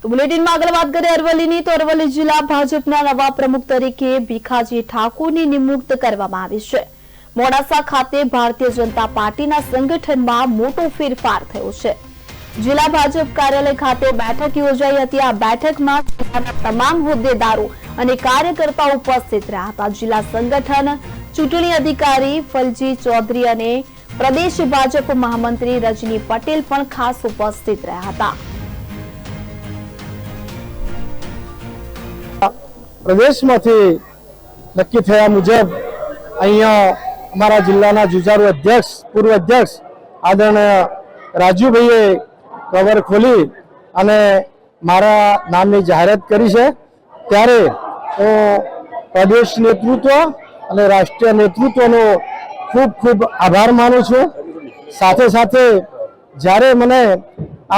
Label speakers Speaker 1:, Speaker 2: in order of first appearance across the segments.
Speaker 1: તો બુલેટિનમાં આગળ વાત કરીએ અરવલ્લીની, તો અરવલ્લી જિલ્લા ભાજપના નવા પ્રમુખ તરીકે ભીખાજી ઠાકોરની નિમણૂક કરવામાં આવી છે। મોડાસા ખાતે ભારતીય જનતા પાર્ટીના સંગઠનમાં મોટો ફેરફાર થયો છે। જિલ્લા ભાજપ કાર્યાલય ખાતે બેઠક યોજાઈ હતી। આ બેઠકમાં જિલ્લાના તમામ હોદ્દેદારો અને કાર્યકર્તાઓ ઉપસ્થિત રહ્યા હતા। જિલ્લા સંગઠન ચૂંટણી અધિકારી ફલજી ચૌધરી અને પ્રદેશ ભાજપ મહામંત્રી રજની પટેલ પણ ખાસ ઉપસ્થિત રહ્યા હતા।
Speaker 2: પ્રદેશમાંથી નક્કી થયા મુજબ અહીંયા અમારા જિલ્લાના જુજારુ અધ્યક્ષ પૂર્વ અધ્યક્ષ આદરણીય રાજુભાઈએ કવર ખોલી અને મારા નામની જાહેરાત કરી છે। ત્યારે હું પ્રદેશ નેતૃત્વ અને રાષ્ટ્રીય નેતૃત્વનો ખૂબ ખૂબ આભાર માનું છું। સાથે સાથે જ્યારે મને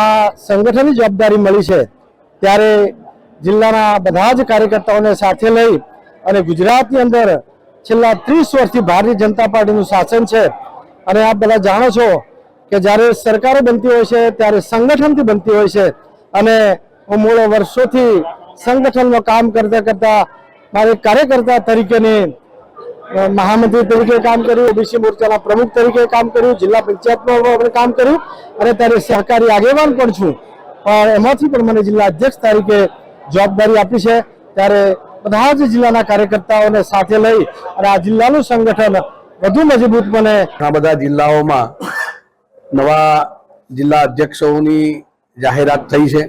Speaker 2: આ સંગઠનની જવાબદારી મળી છે ત્યારે જિલ્લાના બધા જ કાર્યકર્તાઓને સાથે લઈ અને ગુજરાતની અંદર છેલ્લા 30 વર્ષથી ભારતીય જનતા પાર્ટીનું શાસન છે અને આપ બધા જાણો છો કે જ્યારે સરકારો બનતી હોય છે ત્યારે સંગઠનથી બનતી હોય છે અને હું મૂળ વર્ષોથી સંગઠનમાં કામ કરતા કરતા મારે કાર્યકર્તા તરીકેની મહામંત્રી તરીકે કામ કર્યું, ઓબીસી મોરચાના પ્રમુખ તરીકે કામ કર્યું, જિલ્લા પંચાયતમાં કામ કર્યું અને ત્યારે સહકારી આગેવાન પણ છું। પણ એમાંથી પણ મને જિલ્લા અધ્યક્ષ તરીકે જવાબદારી આપી છે। ત્યારે બધા જ જિલ્લાના કાર્યકર્તાઓને સાથે લઈ અને આ જિલ્લાનું સંગઠન વધુ મજબૂત બને।
Speaker 3: આ બધા જિલ્લાઓમાં નવા જિલ્લા અધ્યક્ષોની જાહેરાત થઈ છે।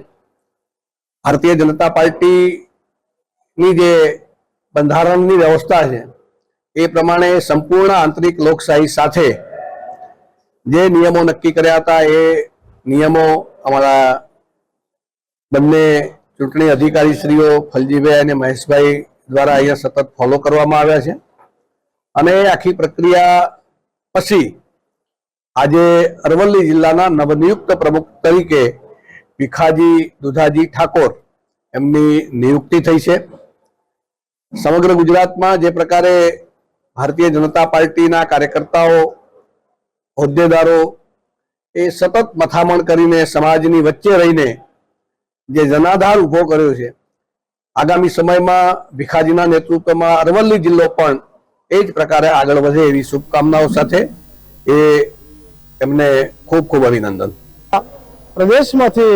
Speaker 3: ભારતીય જનતા પાર્ટીની જે બંધારણની વ્યવસ્થા છે એ પ્રમાણે સંપૂર્ણ આંતરિક લોકશાહી સાથે જે નિયમો નક્કી કર્યા હતા એ નિયમો અમારા બંને ચૂંટણી અધિકારીશ્રીઓ ફલજીભાઈ અને મહેશભાઈ દ્વારા અહીંયા સતત ફોલો કરવામાં આવ્યા છે અને આખી પ્રક્રિયા પછી આજે અરવલ્લી જિલ્લાના નવનિયુક્ત પ્રમુખ તરીકે ભીખાજી દુધાજી ઠાકોર એમની નિયુક્તિ થઈ છે। સમગ્ર ગુજરાતમાં જે પ્રકારે ભારતીય જનતા પાર્ટીના કાર્યકર્તાઓ હોદ્દેદારો એ સતત મથામણ કરીને સમાજની વચ્ચે રહીને જે જનાધાર ઉભો કર્યો છે, આગામી સમયમાં ભીખાજીના નેતૃત્વમાં અરવલ્લી જિલ્લો પણ એ જ પ્રકારે આગળ વધે એવી શુભકામનાઓ સાથે એ એમને ખૂબ ખૂબ અભિનંદન।
Speaker 2: પ્રદેશમાંથી